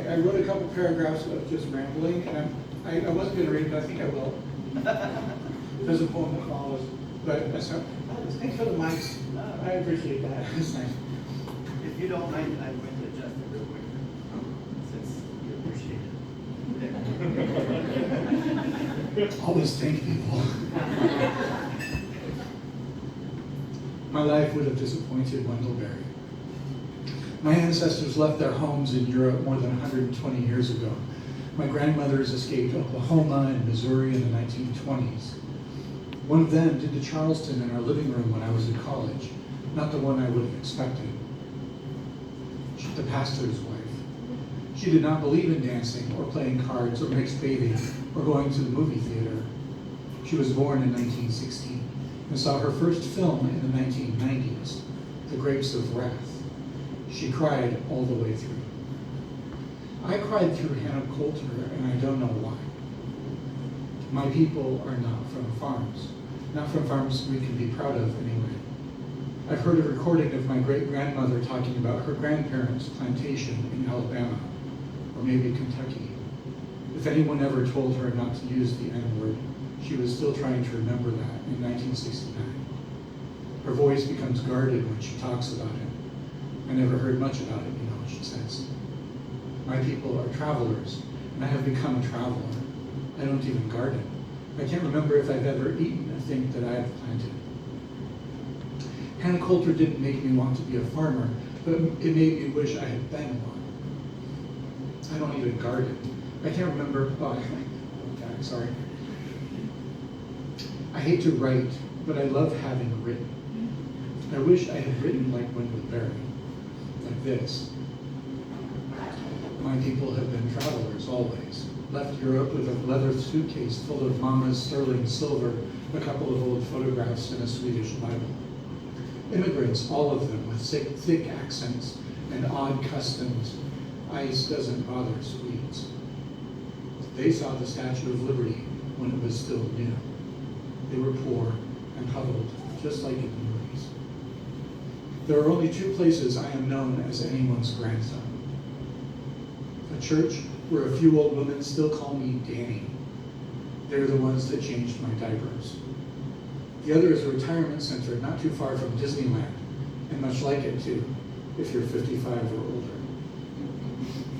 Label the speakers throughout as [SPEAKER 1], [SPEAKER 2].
[SPEAKER 1] I wrote a couple paragraphs of just rambling, and I wasn't going to read it, but I think I will. There's a poem that follows, but that's not, thanks for the mics. I appreciate that. It's nice.
[SPEAKER 2] If you don't mind, I'm going to adjust it real quick, since you appreciate it.
[SPEAKER 1] Always thank people. My life would have disappointed Wendell Berry. My ancestors left their homes in Europe more than 120 years ago. My grandmothers escaped Oklahoma and Missouri in the 1920s. One of them did to Charleston in our living room when I was in college, not the one I would have expected. She's the pastor's wife. She did not believe in dancing or playing cards or mixed bathing or going to the movie theater. She was born in 1916 and saw her first film in the 1990s, The Grapes of Wrath. She cried all the way through. I cried through Hannah Coulter, and I don't know why. My people are not from farms. Not from farms we can be proud of, anyway. I've heard a recording of my great-grandmother talking about her grandparents' plantation in Alabama, or maybe Kentucky. If anyone ever told her not to use the N-word, she was still trying to remember that in 1969. Her voice becomes guarded when she talks about it. I never heard much about it, she says. My people are travelers, and I have become a traveler. I don't even garden. I can't remember if I've ever eaten a thing that I have planted. Hannah Coulter didn't make me want to be a farmer, but it made me wish I had been one. I don't even garden. I can't remember, okay, sorry. I hate to write, but I love having written. I wish I had written like Wendell Berry, like this. My people have been travelers always. Left Europe with a leather suitcase full of Mama's sterling silver, a couple of old photographs, and a Swedish Bible. Immigrants, all of them, with thick accents and odd customs. Ice doesn't bother Swedes. They saw the Statue of Liberty when it was still new. They were poor and huddled, just like in the movies. There are only two places I am known as anyone's grandson. A church where a few old women still call me Danny. They're the ones that changed my diapers. The other is a retirement center not too far from Disneyland, and much like it too, if you're 55 or older.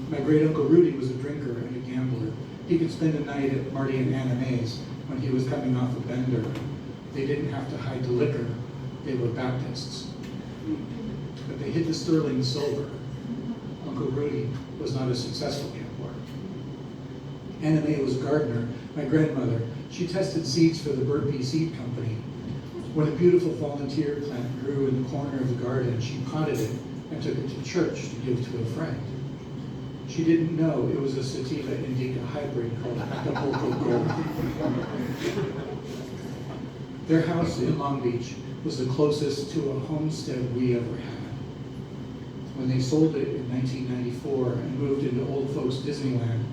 [SPEAKER 1] My great uncle Rudy was a drinker and a gambler. He could spend a night at Marty and Anna Mae's when he was coming off a bender. They didn't have to hide the liquor. They were Baptists. But they hid the sterling silver. Uncle Rudy was not a successful gambler. Anna Mae was a gardener, my grandmother. She tested seeds for the Burt B. Seed Company. When a beautiful volunteer plant grew in the corner of the garden, she potted it and took it to church to give to a friend. She didn't know it was a sativa indica hybrid called Acapulco Gold. Their house in Long Beach was the closest to a homestead we ever had. When they sold it in 1994 and moved into old folks Disneyland,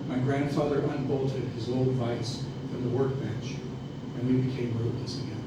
[SPEAKER 1] my grandfather unbolted his old vise from the workbench, and we became rootless again.